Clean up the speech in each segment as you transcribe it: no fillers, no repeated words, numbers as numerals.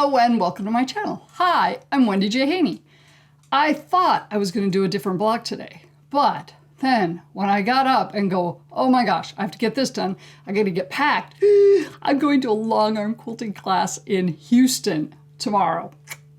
Hello and welcome to my channel. Hi, I'm Wendy J. Haney. I thought I was going to do a different block today, but then when I got up and go, oh my gosh, I have to get this done, I got to get packed. I'm going to a long arm quilting class in Houston tomorrow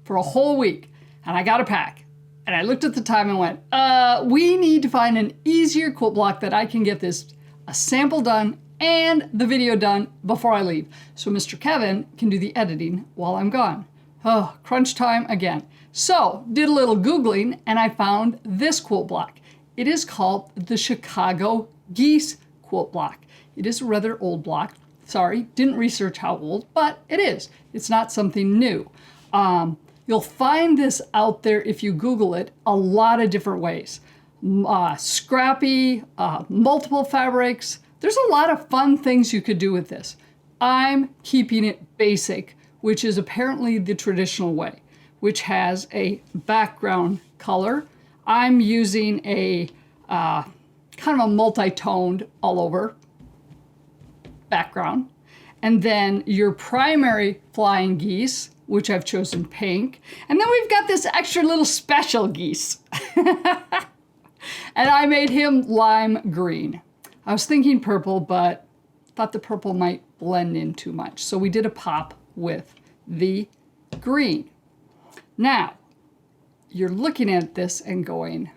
for a whole week, and I got to pack. And I looked at the time and went, we need to find an easier quilt block that I can get a sample done and the video done before I leave. So Mr. Kevin can do the editing while I'm gone. Oh, crunch time again. So did a little Googling and I found this quilt block. It is called the Chicago Geese quilt block. It is a rather old block. Sorry, didn't research how old, but it is. It's not something new. You'll find this out there if you Google it a lot of different ways. Scrappy, multiple fabrics. There's a lot of fun things you could do with this. I'm keeping it basic, which is apparently the traditional way, which has a background color. I'm using a kind of a multi-toned all over background. And then your primary flying geese, which I've chosen pink. And then we've got this extra little special geese. And I made him lime green. I was thinking purple, but thought the purple might blend in too much. So we did a pop with the green. Now, you're looking at this and going,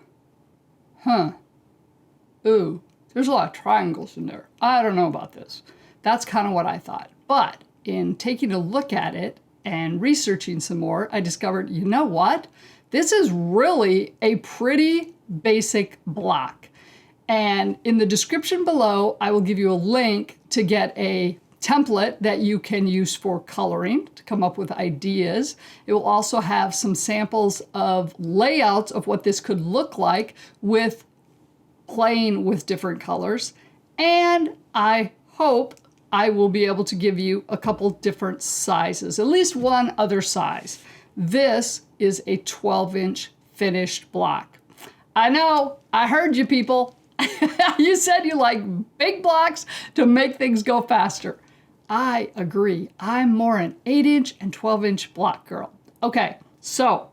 ooh, there's a lot of triangles in there. I don't know about this. That's kind of what I thought. But in taking a look at it and researching some more, I discovered, you know what? This is really a pretty basic block. And in the description below, I will give you a link to get a template that you can use for coloring to come up with ideas. It will also have some samples of layouts of what this could look like with playing with different colors. And I hope I will be able to give you a couple different sizes, at least one other size. This is a 12-inch finished block. I know, I heard you people. You said you like big blocks to make things go faster. I agree. I'm more an 8-inch and 12-inch block girl. Okay, so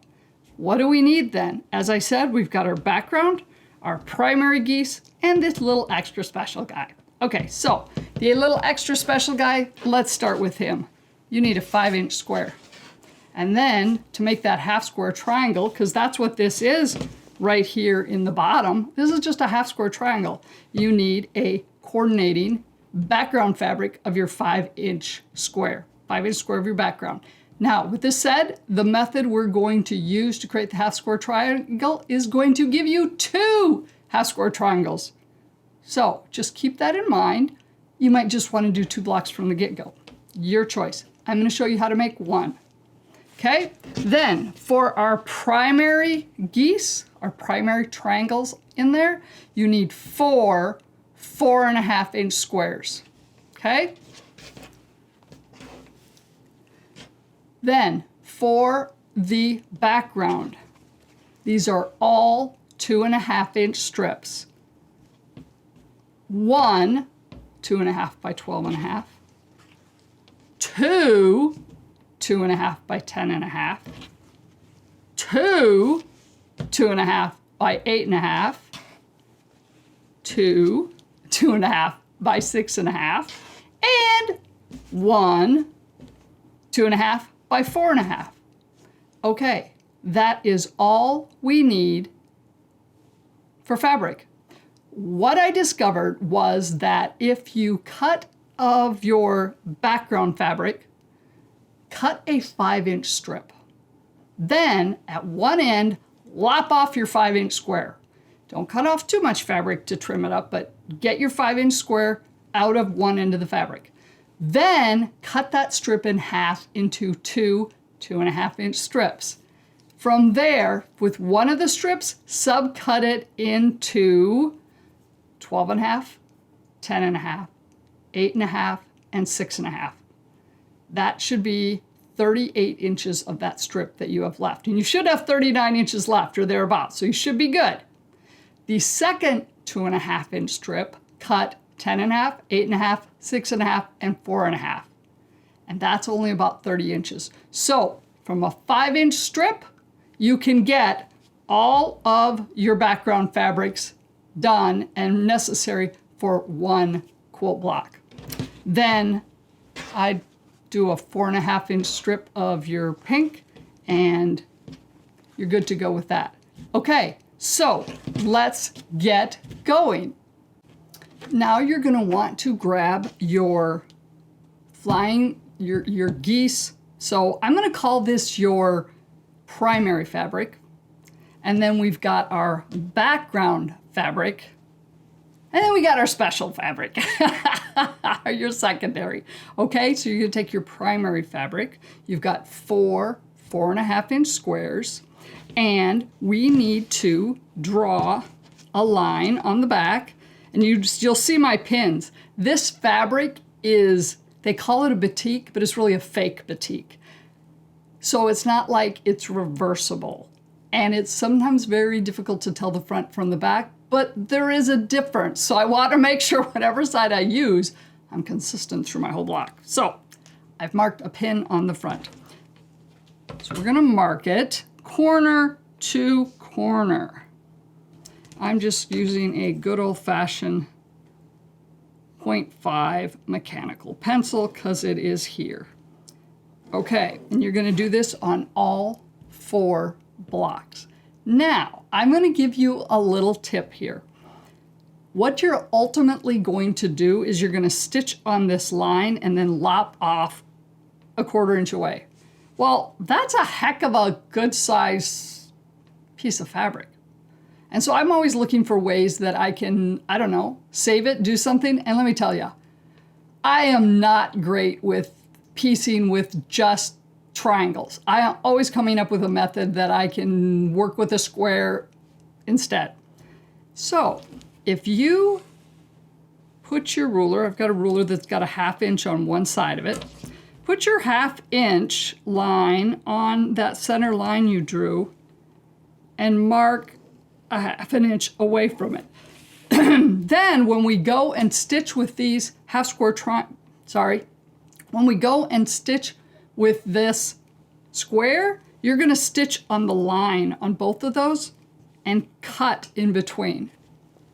what do we need then? As I said, we've got our background, our primary geese, and this little extra special guy. Okay, so the little extra special guy, let's start with him. You need a 5-inch square. And then to make that half square triangle, because that's what this is right here in the bottom, this is just a half square triangle. You need a coordinating background fabric of your 5-inch square, 5-inch square of your background. Now, with this said, the method we're going to use to create the half square triangle is going to give you 2 half square triangles. So just keep that in mind. You might just want to do 2 blocks from the get-go. Your choice. I'm going to show you how to make 1. Okay, then for our primary geese, our primary triangles in there, you need 4 4.5-inch squares. Okay? Then for the background, these are all 2.5-inch strips. 1 2.5 by 12.5, 2 2.5 by 10.5, 2 2.5 by 8.5, 2 2.5 by 6.5, and 1 2.5 by 4.5. Okay, that is all we need for fabric. What I discovered was that if you cut of your background fabric, cut a 5-inch strip. Then at one end, lop off your 5-inch square. Don't cut off too much fabric to trim it up, but get your 5-inch square out of one end of the fabric. Then cut that strip in half into 2 2.5-inch strips. From there, with one of the strips, subcut it into 12.5, 10.5, 8.5, and 6.5. That should be 38 inches of that strip that you have left. And you should have 39 inches left or thereabouts, so you should be good. The second 2.5-inch strip, cut 10.5, 8.5, 6.5, and 4.5. and that's only about 30 inches. So from a 5-inch strip, you can get all of your background fabrics done and necessary for one quilt block. Then I do a 4.5-inch strip of your pink, and you're good to go with that. Okay, so let's get going. Now you're gonna want to grab your your geese. So I'm gonna call this your primary fabric. And then we've got our background fabric. And then we got our special fabric, your secondary. Okay, so you're gonna take your primary fabric. You've got 4.5-inch squares, and we need to draw a line on the back, and you'll see my pins. This fabric is, they call it a batik, but it's really a fake batik. So it's not like it's reversible, and it's sometimes very difficult to tell the front from the back, but there is a difference. So I want to make sure whatever side I use, I'm consistent through my whole block. So I've marked a pin on the front. So we're gonna mark it corner to corner. I'm just using a good old-fashioned 0.5 mechanical pencil because it is here. Okay, and you're gonna do this on all 4 blocks. Now, I'm gonna give you a little tip here. What you're ultimately going to do is you're gonna stitch on this line and then lop off a 1/4 inch away. Well, that's a heck of a good size piece of fabric. And so I'm always looking for ways that I can, I don't know, save it, do something. And let me tell you, I am not great with piecing with just triangles. I am always coming up with a method that I can work with a square instead. So if you put your ruler, I've got a ruler that's got a 1/2 inch on one side of it. Put your 1/2 inch line on that center line you drew and mark a 1/2 inch away from it. Then when we go and stitch with these when we go and stitch with this square, you're gonna stitch on the line on both of those and cut in between.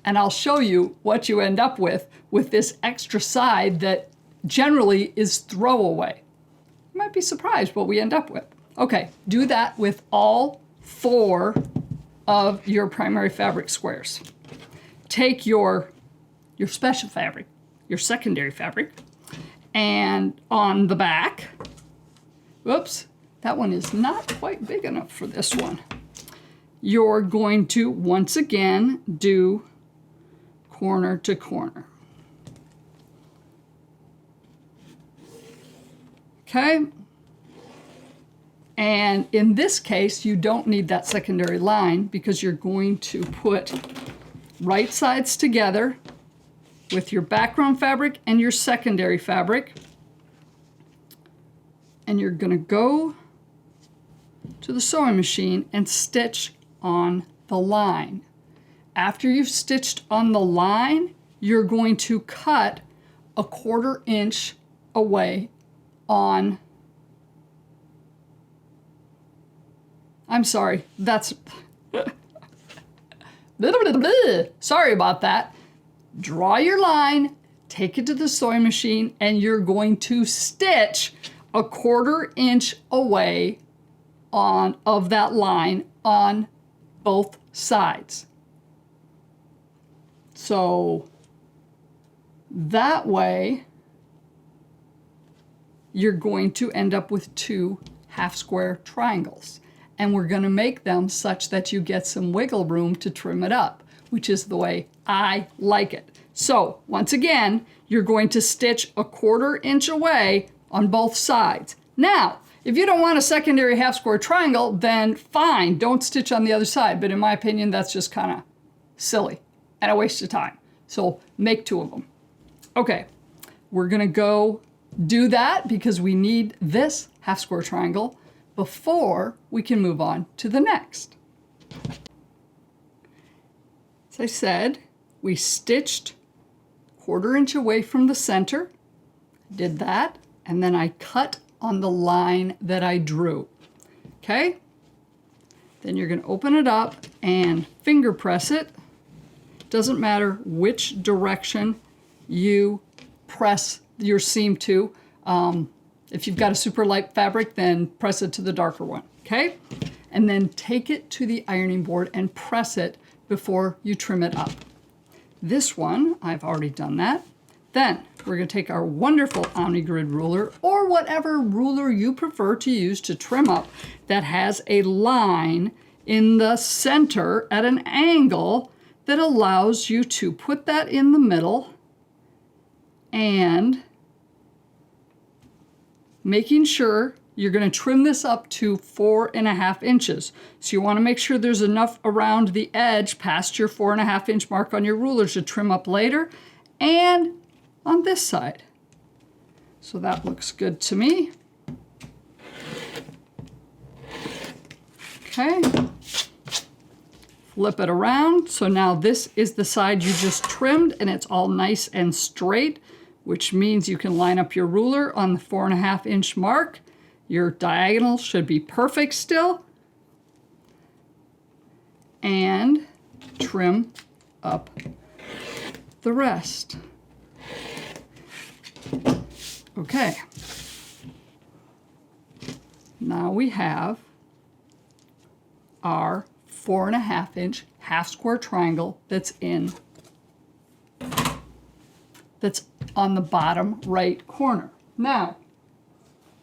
And I'll show you what you end up with this extra side that generally is throwaway. You might be surprised what we end up with. Okay, do that with all 4 of your primary fabric squares. Take your special fabric, your secondary fabric, and on the back, whoops, that one is not quite big enough for this one. You're going to once again do corner to corner. Okay, and in this case, you don't need that secondary line because you're going to put right sides together with your background fabric and your secondary fabric. And you're gonna go to the sewing machine and stitch on the line. After you've stitched on the line, you're going to cut a 1/4 inch away on, I'm sorry, that's, sorry about that. Draw your line, take it to the sewing machine, and you're going to stitch a 1/4 inch away of that line on both sides. So that way, you're going to end up with 2 half square triangles. And we're gonna make them such that you get some wiggle room to trim it up, which is the way I like it. So once again, you're going to stitch a 1/4 inch away on both sides. Now, if you don't want a secondary half square triangle, then fine, don't stitch on the other side. But in my opinion, that's just kind of silly and a waste of time. So make 2 of them. Okay, we're gonna go do that because we need this half square triangle before we can move on to the next. As I said, we stitched 1/4 inch away from the center, did that. and then I cut on the line that I drew. Okay? Then you're going to open it up and finger press it. Doesn't matter which direction you press your seam to. If you've got a super light fabric, then press it to the darker one. Okay? And then take it to the ironing board and press it before you trim it up. This one, I've already done that. Then we're going to take our wonderful OmniGrid ruler, or whatever ruler you prefer to use to trim up, that has a line in the center at an angle that allows you to put that in the middle and making sure you're going to trim this up to 4.5 inches. So you want to make sure there's enough around the edge past your 4.5 inch mark on your rulers to trim up later, and on this side. So that looks good to me. Okay. Flip it around. So now this is the side you just trimmed, and it's all nice and straight, which means you can line up your ruler on the 4.5 inch mark. Your diagonal should be perfect still. And trim up the rest. Okay. Now we have our 4.5 inch half square triangle that's on the bottom right corner. Now,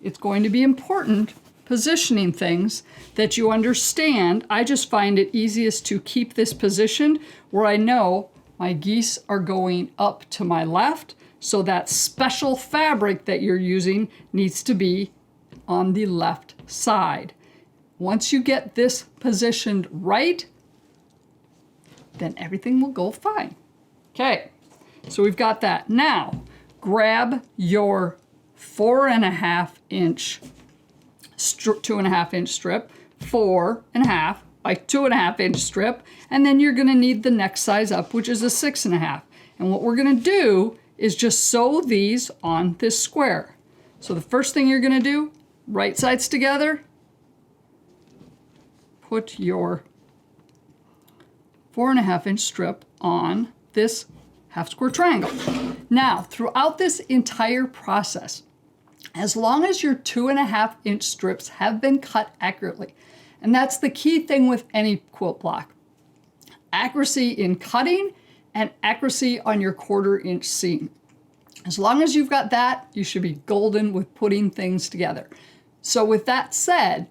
it's going to be important positioning things that you understand. I just find it easiest to keep this positioned where I know my geese are going up to my left, so that special fabric that you're using needs to be on the left side. Once you get this positioned right, then everything will go fine. Okay, so we've got that. Now, grab your 4.5 inch, 2.5 inch strip, 4.5 by 2.5 inch strip, and then you're gonna need the next size up, which is a 6.5. And what we're gonna do is just sew these on this square. So the first thing you're gonna do, right sides together, put your 4.5 inch strip on this half square triangle. Now, throughout this entire process, as long as your 2.5 inch strips have been cut accurately, and that's the key thing with any quilt block, accuracy in cutting and accuracy on your 1/4 inch seam. As long as you've got that, you should be golden with putting things together. So with that said,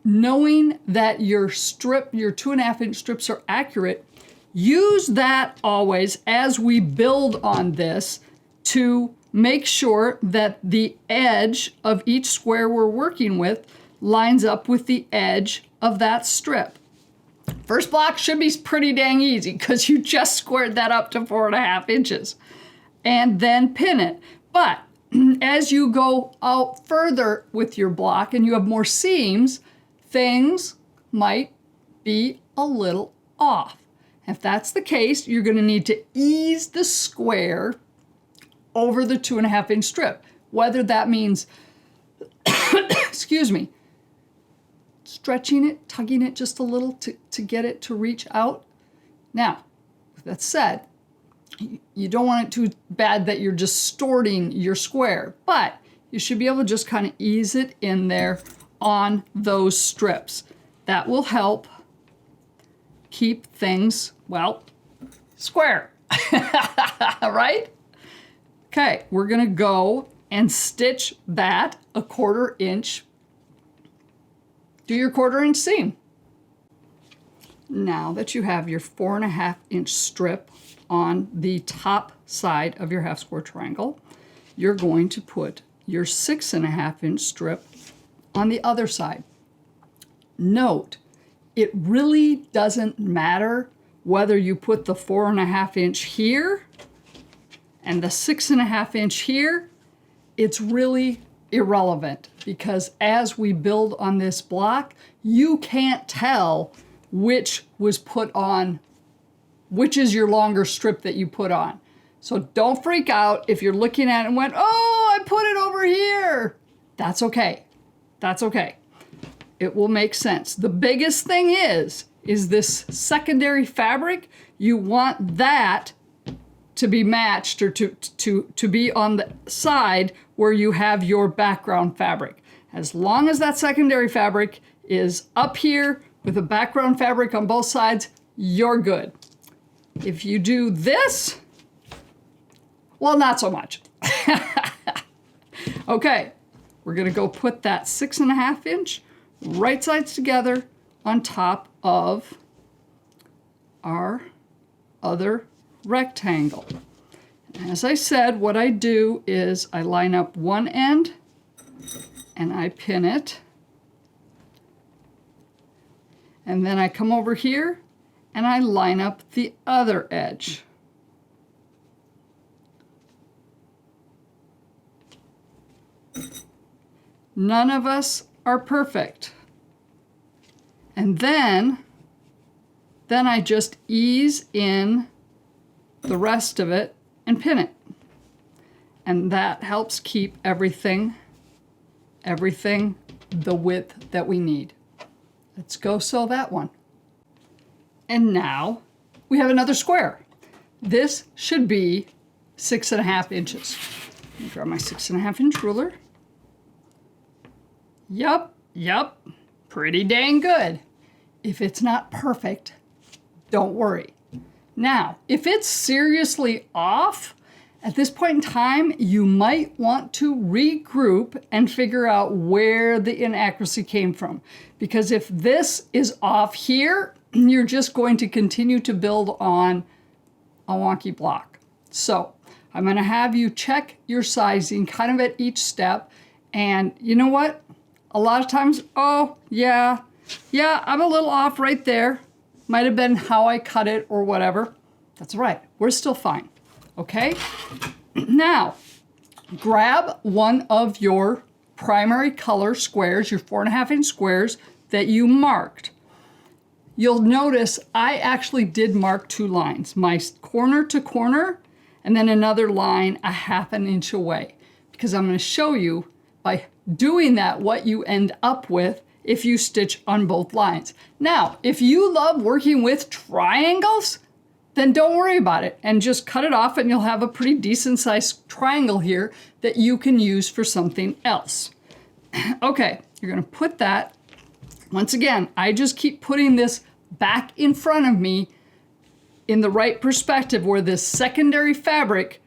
knowing that your 2.5 inch strips are accurate, use that always as we build on this to make sure that the edge of each square we're working with lines up with the edge of that strip. First block should be pretty dang easy because you just squared that up to 4.5 inches and then pin it. But as you go out further with your block and you have more seams, things might be a little off. If that's the case, you're going to need to ease the square over the 2.5 inch strip. Whether that means, excuse me, stretching it, tugging it just a little to get it to reach out. Now, with that said, you don't want it too bad that you're distorting your square, but you should be able to just kind of ease it in there on those strips. That will help keep things, well, square, right? Okay, we're gonna go and stitch that a 1/4 inch. Do your 1/4 inch seam. Now that you have your 4.5 inch strip on the top side of your half square triangle, you're going to put your 6.5 inch strip on the other side. Note, it really doesn't matter whether you put the 4.5 inch here and the 6.5 inch here. It's really irrelevant because as we build on this block, you can't tell which was put on, which is your longer strip that you put on. So don't freak out if you're looking at it and went, oh, I put it over here. That's okay. That's okay. It will make sense. The biggest thing is this secondary fabric. You want that to be matched or to be on the side where you have your background fabric. As long as that secondary fabric is up here with a background fabric on both sides, you're good. If you do this, well, not so much. Okay, we're gonna go put that 6.5 inch right sides together on top of our other rectangle. As I said, what I do is I line up one end and I pin it. And then I come over here and I line up the other edge. None of us are perfect. And then I just ease in the rest of it and pin it. And that helps keep everything the width that we need. Let's go sew that one. And now we have another square. This should be 6.5 inches. Let me grab my 6.5 inch ruler. Yup, pretty dang good. If it's not perfect, don't worry. Now, if it's seriously off, at this point in time, you might want to regroup and figure out where the inaccuracy came from. Because if this is off here, you're just going to continue to build on a wonky block. So I'm going to have you check your sizing kind of at each step. And you know what? A lot of times, oh, yeah, I'm a little off right there. Might have been how I cut it or whatever. That's right. We're still fine. Okay? Now, grab one of your primary color squares, your 4.5 inch squares that you marked. You'll notice I actually did mark 2 lines, my corner to corner, and then another line 1/2 inch away, because I'm going to show you by doing that what you end up with if you stitch on both lines. Now, if you love working with triangles, then don't worry about it and just cut it off and you'll have a pretty decent sized triangle here that you can use for something else. Okay, you're gonna put that, once again, I just keep putting this back in front of me in the right perspective where this secondary fabric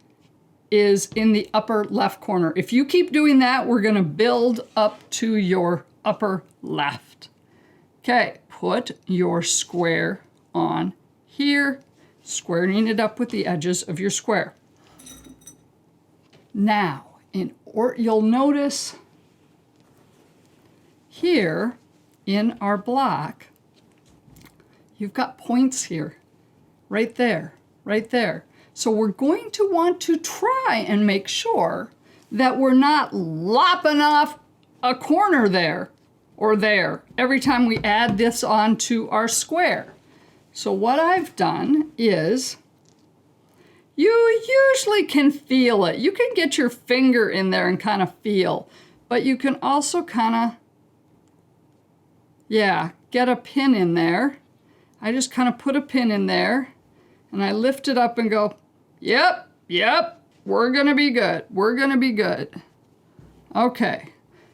is in the upper left corner. If you keep doing that, we're gonna build up to your upper left. Okay, put your square on here, squaring it up with the edges of your square. Now, you'll notice here in our block, you've got points here, right there, right there. So we're going to want to try and make sure that we're not lopping off a corner there or there every time we add this onto our square. So what I've done is, you usually can feel it. You can get your finger in there and kind of feel, but you can also kind of, get a pin in there. I just kind of put a pin in there and I lift it up and go, yep, we're gonna be good. We're gonna be good. Okay,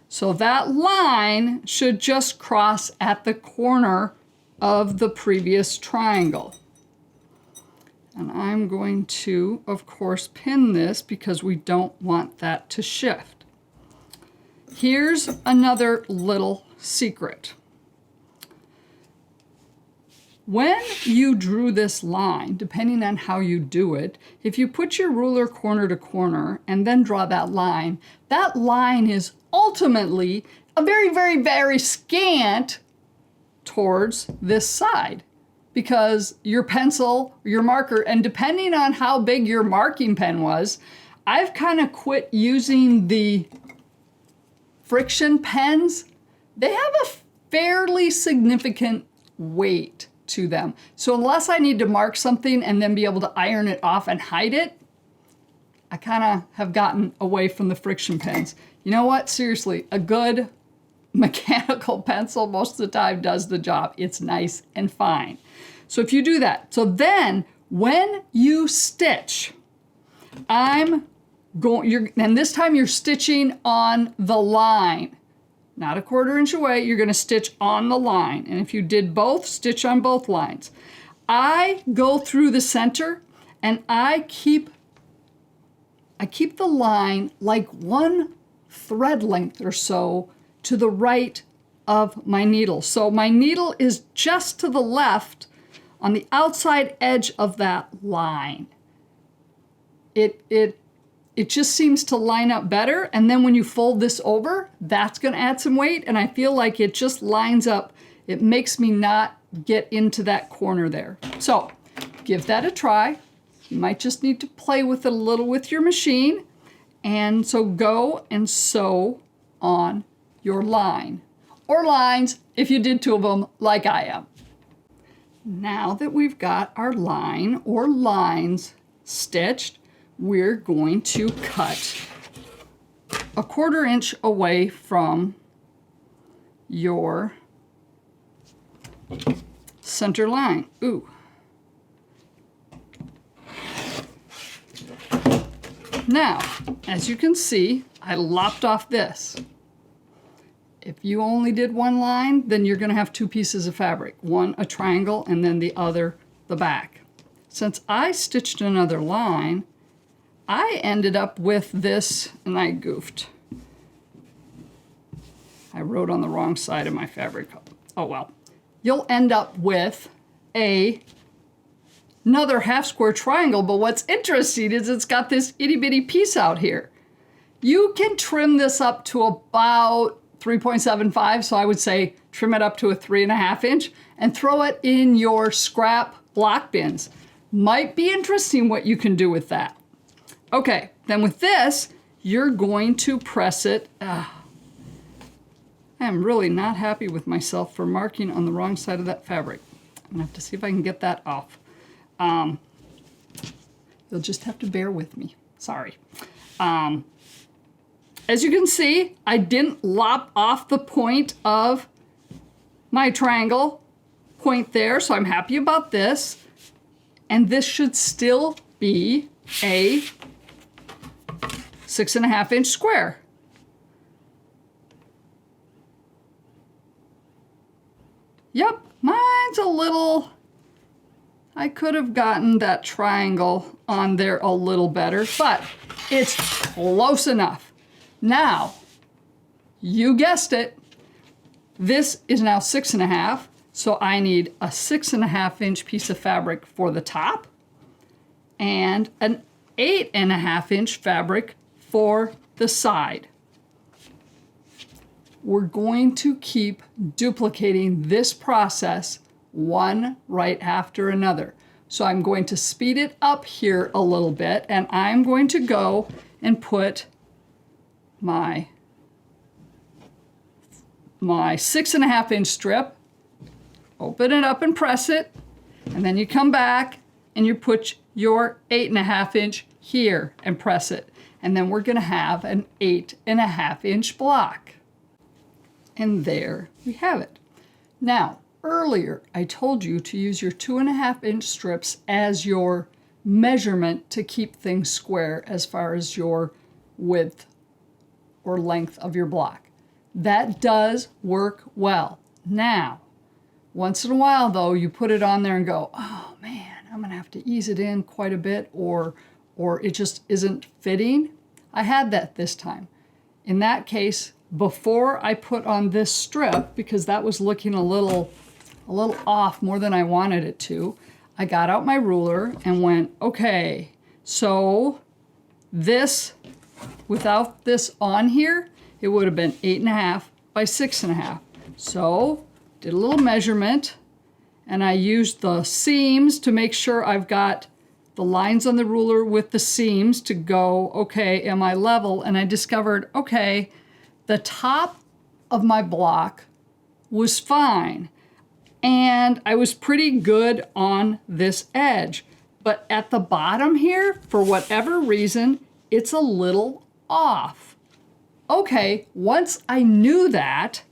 so that line should just cross at the corner of the previous triangle. And I'm going to, of course, pin this because we don't want that to shift. Here's another little secret. When you drew this line, depending on how you do it, if you put your ruler corner to corner and then draw that line is ultimately a very, very, very scant towards this side, because your pencil, your marker, and depending on how big your marking pen was, I've kind of quit using the friction pens. They have a fairly significant weight to them. So unless I need to mark something and then be able to iron it off and hide it, I kind of have gotten away from the friction pens. You know what? Seriously, a good mechanical pencil most of the time does the job. It's nice and fine. So if you do that, so then when you stitch, and this time you're stitching on the line, not a 1/4 inch away, you're gonna stitch on the line. And if you did both, stitch on both lines. I go through the center and I keep the line like 1 thread length or so to the right of my needle. So my needle is just to the left on the outside edge of that line. It just seems to line up better. And then when you fold this over, that's gonna add some weight. And I feel like it just lines up. It makes me not get into that corner there. So give that a try. You might just need to play with it a little with your machine. And so go and sew on your line, or lines if you did 2 of them like I am. Now that we've got our line or lines stitched, we're going to cut a 1/4 inch away from your center line. Ooh. Now, as you can see, I lopped off this. If you only did 1 line, then you're gonna have 2 pieces of fabric. One a triangle and then the other the back. Since I stitched another line, I ended up with this, and I goofed. I wrote on the wrong side of my fabric. Oh well. You'll end up with another 1/2 square triangle, but what's interesting is it's got this itty bitty piece out here. You can trim this up to about 3.75, so I would say trim it up to a 3.5 inch and throw it in your scrap block bins. Might be interesting what you can do with that. Okay, then with this, you're going to press it. I am really not happy with myself for marking on the wrong side of that fabric. I'm gonna have to see if I can get that off. You'll just have to bear with me, sorry. As you can see, I didn't lop off the point of my triangle point there, so I'm happy about this. And this should still be a 6.5 inch square. Yep, mine's a little, I could have gotten that triangle on there a little better, but it's close enough. Now, you guessed it, this is now 6.5, so I need a 6.5 inch piece of fabric for the top and an 8.5 inch fabric for the side. We're going to keep duplicating this process one right after another. So I'm going to speed it up here a little bit, and I'm going to go and put my 6.5 inch strip, open it up and press it, and then you come back and you put your 8.5 inch here and press it. And then we're gonna have an 8.5 inch block. And there we have it. Now, earlier I told you to use your 2.5 inch strips as your measurement to keep things square as far as your width or length of your block. That does work well. Now, once in a while though, you put it on there and go, oh man, I'm gonna have to ease it in quite a bit, or it just isn't fitting. I had that this time. In that case, before I put on this strip, because that was looking a little off more than I wanted it to, I got out my ruler and went, okay, so this, without this on here, it would have been 8.5 by 6.5. So did a little measurement, and I used the seams to make sure I've got the lines on the ruler with the seams to go, okay, am I level? And I discovered, okay, the top of my block was fine. And I was pretty good on this edge. But at the bottom here, for whatever reason, it's a little off. Okay, once I knew that,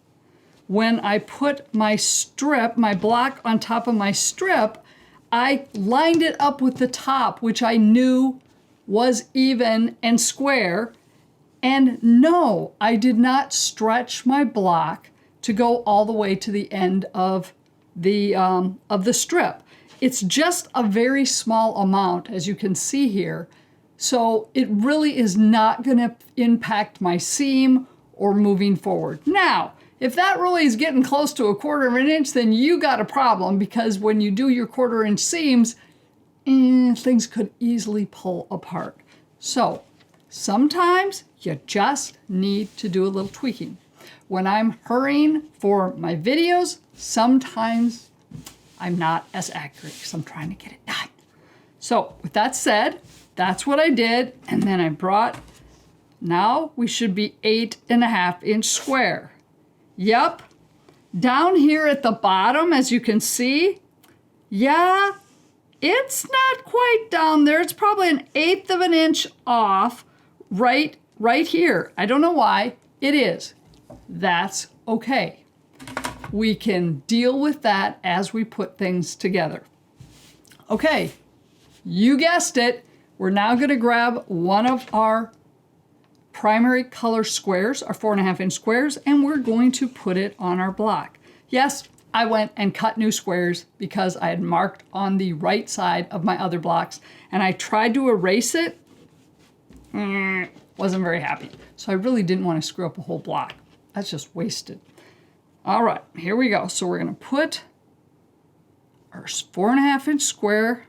when I put my strip, my block on top of my strip, I lined it up with the top, which I knew was even and square. And no, I did not stretch my block to go all the way to the end of the strip. It's just a very small amount, as you can see here. So it really is not going to impact my seam or moving forward. Now, if that really is getting close to 1/4 inch, then you got a problem, because when you do your 1/4 inch seams, things could easily pull apart. So sometimes you just need to do a little tweaking. When I'm hurrying for my videos, sometimes I'm not as accurate because I'm trying to get it done. So with that said, that's what I did. And then I brought, now we should be 8.5 inch square. Yep. Down here at the bottom, as you can see, yeah, it's not quite down there. It's probably 1/8 of an inch off right here. I don't know why. It is. That's okay. We can deal with that as we put things together. Okay, you guessed it. We're now going to grab one of our primary color squares, our 4.5 inch squares, and we're going to put it on our block. Yes, I went and cut new squares because I had marked on the right side of my other blocks, and I tried to erase it. Wasn't very happy. So I really didn't want to screw up a whole block. That's just wasted. All right, here we go. So we're going to put our 4.5 inch square.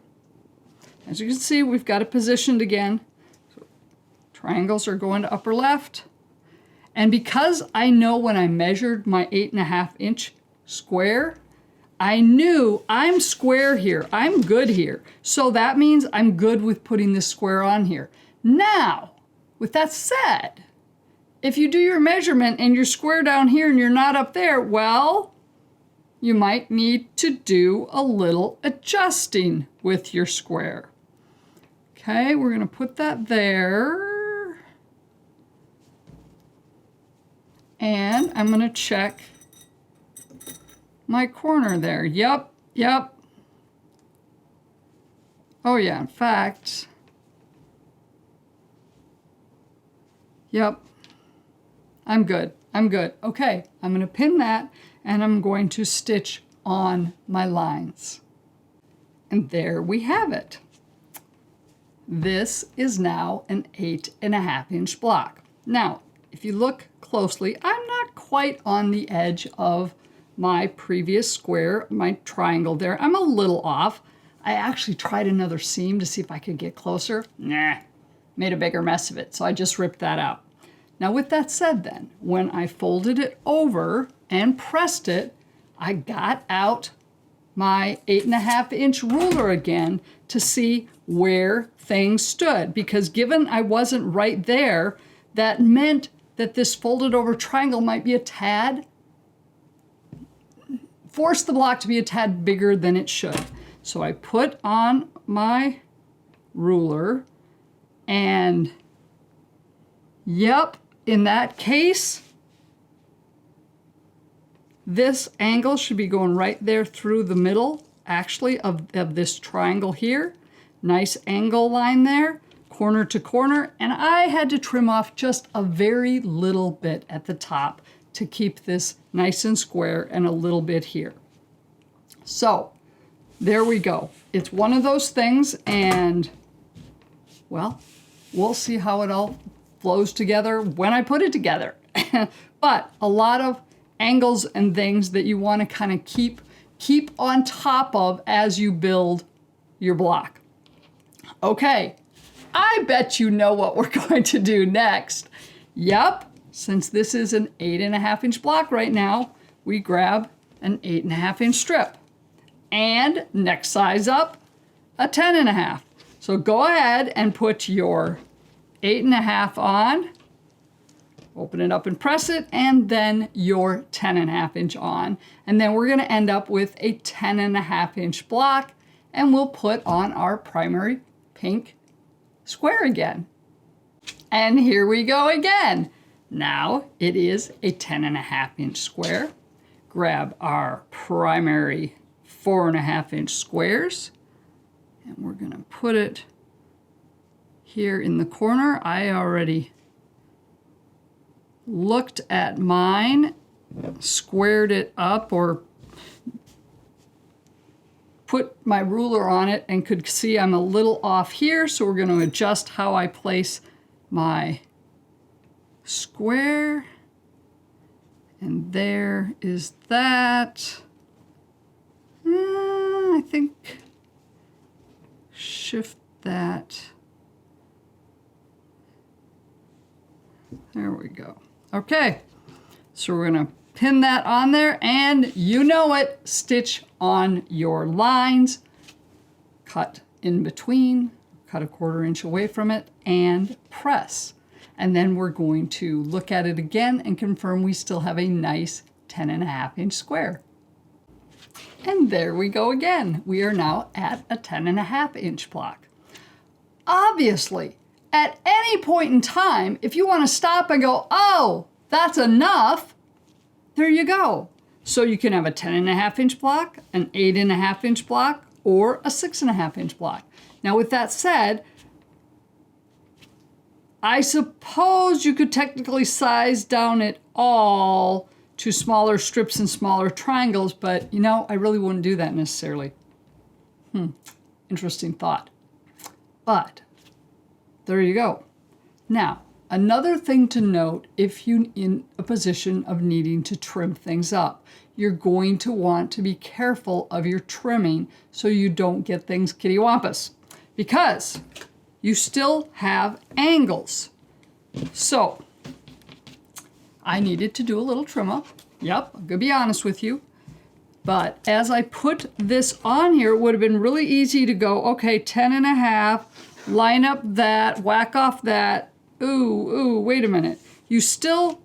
As you can see, we've got it positioned again. So triangles are going to upper left. And because I know when I measured my 8.5 inch square, I knew I'm square here. I'm good here. So that means I'm good with putting this square on here. Now, with that said, if you do your measurement and you're square down here and you're not up there, well, you might need to do a little adjusting with your square. Okay, we're going to put that there. And I'm going to check my corner there. Yep. Oh yeah, in fact, yep. I'm good. Okay, I'm going to pin that and I'm going to stitch on my lines. And there we have it. This is now an 8.5 inch block. Now, if you look closely, I'm not quite on the edge of my previous square, my triangle there. I'm a little off. I actually tried another seam to see if I could get closer. Nah, made a bigger mess of it, so I just ripped that out. Now with that said then, when I folded it over and pressed it, I got out my 8.5 inch ruler again to see where things stood. Because given I wasn't right there, that meant that this folded over triangle might be a tad, force the block to be a tad bigger than it should. So I put on my ruler and yep, in that case, this angle should be going right there through the middle, actually, of this triangle here. Nice angle line there, corner to corner. And I had to trim off just a very little bit at the top to keep this nice and square, and a little bit here. So there we go. It's one of those things, and well, we'll see how it all flows together when I put it together. But a lot of angles and things that you want to kind of keep on top of as you build your block. Okay, I bet you know what we're going to do next. Yep, since this is an 8.5 inch block right now, we grab an 8.5 inch strip. And next size up, a 10.5. So go ahead and put your 8.5 on, open it up and press it, and then your 10.5 inch on. And then we're going to end up with a 10.5 inch block, and we'll put on our primary pink square again. And here we go again. Now it is a 10.5-inch square. Grab our primary 4.5-inch squares, and we're gonna put it here in the corner. I already looked at mine, squared it up, or put my ruler on it and could see I'm a little off here, so we're going to adjust how I place my square. And there is that. I think shift that. There we go. Okay, so we're going to pin that on there, and you know it, stitch on your lines, cut in between, cut a 1/4 inch away from it, and press. And then we're going to look at it again and confirm we still have a nice 10.5-inch square. And there we go again. We are now at a 10.5-inch block. Obviously, at any point in time, if you want to stop and go, oh, that's enough, there you go. So you can have a 10.5-inch block, an 8.5-inch block, or a 6.5-inch block. Now with that said, I suppose you could technically size down it all to smaller strips and smaller triangles, but you know, I really wouldn't do that necessarily. Interesting thought. But there you go. Now, another thing to note, if you're in a position of needing to trim things up, you're going to want to be careful of your trimming so you don't get things kittywampus, because you still have angles. So I needed to do a little trim up. Yep, I'm gonna be honest with you. But as I put this on here, it would have been really easy to go, okay, 10.5, line up that, whack off that. Ooh, wait a minute. You still,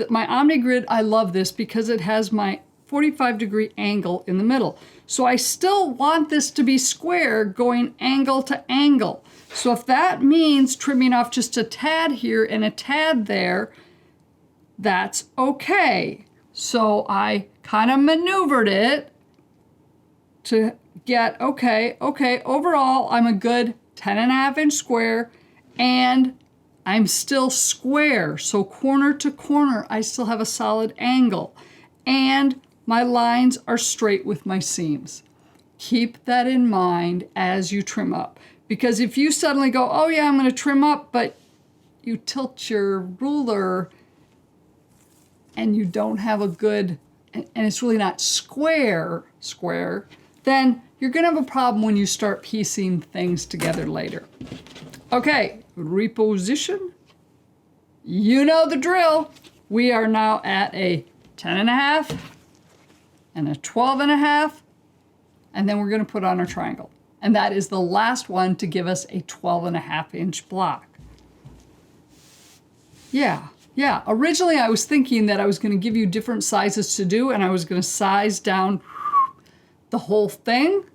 my OmniGrid, I love this because it has my 45-degree angle in the middle. So I still want this to be square going angle to angle. So if that means trimming off just a tad here and a tad there, that's okay. So I kind of maneuvered it to get, okay, overall I'm a good 10.5-inch square, and I'm still square. So corner to corner, I still have a solid angle. And my lines are straight with my seams. Keep that in mind as you trim up. Because if you suddenly go, oh yeah, I'm gonna trim up, but you tilt your ruler and you don't have a good, and it's really not square, then you're gonna have a problem when you start piecing things together later. Okay, reposition. You know the drill. We are now at a 10.5 and a 12.5, and then we're gonna put on our triangle. And that is the last one to give us a 12.5-inch block. Yeah. Originally I was thinking that I was gonna give you different sizes to do, and I was gonna size down the whole thing,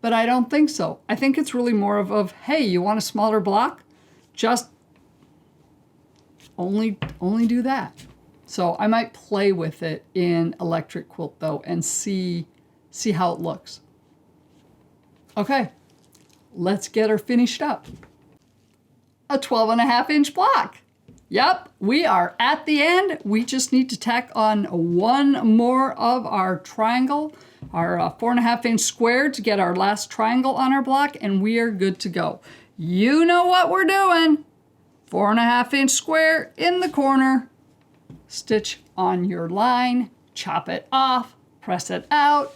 but I don't think so. I think it's really more of hey, you want a smaller block? Just only do that. So I might play with it in electric quilt though and see how it looks. Okay, let's get her finished up. A 12.5-inch block. Yep, we are at the end. We just need to tack on one more of our triangle, our 4.5-inch square, to get our last triangle on our block, and we are good to go. You know what we're doing. 4.5-inch square in the corner, stitch on your line, chop it off, press it out,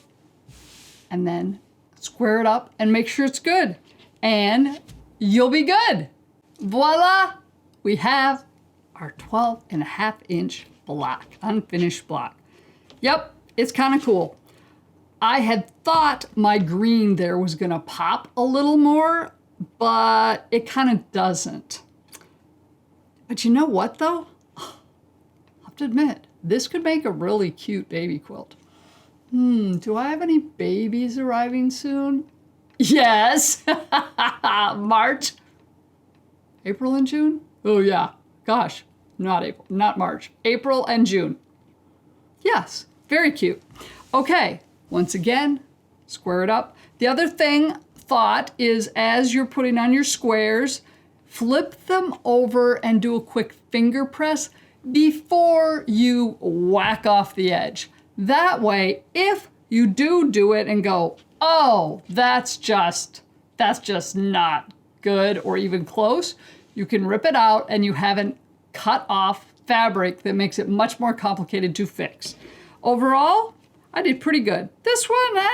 and then square it up and make sure it's good. And you'll be good. Voila, we have our 12.5-inch block, unfinished block. Yep, it's kind of cool. I had thought my green there was gonna pop a little more, but it kind of doesn't. But you know what though? I have to admit, this could make a really cute baby quilt. Do I have any babies arriving soon? Yes, March, April and June? Oh yeah, gosh, not April, not March, April and June. Yes, very cute. Okay, once again, square it up. The other thought is as you're putting on your squares, flip them over and do a quick finger press before you whack off the edge. That way, if you do it and go, oh, that's just not good or even close, you can rip it out and you haven't cut off fabric that makes it much more complicated to fix. Overall, I did pretty good. This one,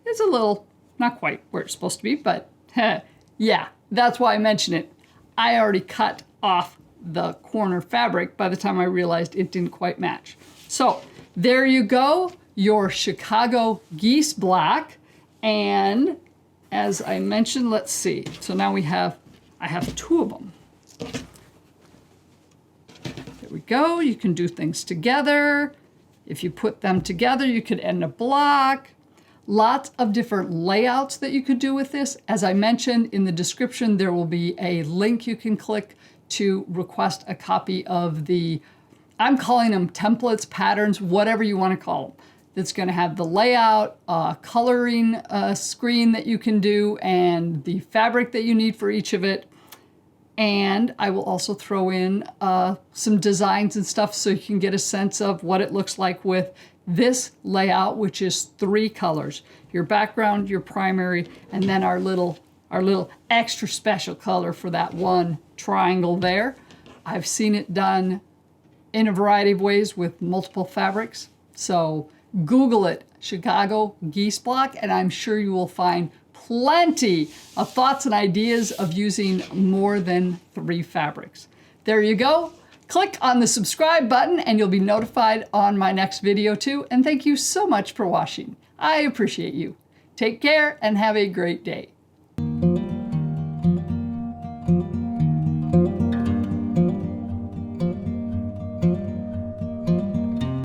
is a little, not quite where it's supposed to be, but yeah, that's why I mention it. I already cut off the corner fabric by the time I realized it didn't quite match. So there you go, your Chicago Geese black. And as I mentioned, let's see. So now I have two of them. There we go. You can do things together. If you put them together, you could end a block. Lots of different layouts that you could do with this. As I mentioned in the description, there will be a link you can click to request a copy of the, I'm calling them templates, patterns, whatever you want to call them. That's going to have the layout, coloring screen that you can do, and the fabric that you need for each of it. And I will also throw in some designs and stuff so you can get a sense of what it looks like with this layout, which is 3 colors. Your background, your primary, and then our little extra special color for that one triangle there. I've seen it done in a variety of ways with multiple fabrics. So Google it, Chicago Geese block, and I'm sure you will find plenty of thoughts and ideas of using more than 3 fabrics. There you go. Click on the subscribe button and you'll be notified on my next video too. And thank you so much for watching. I appreciate you. Take care and have a great day.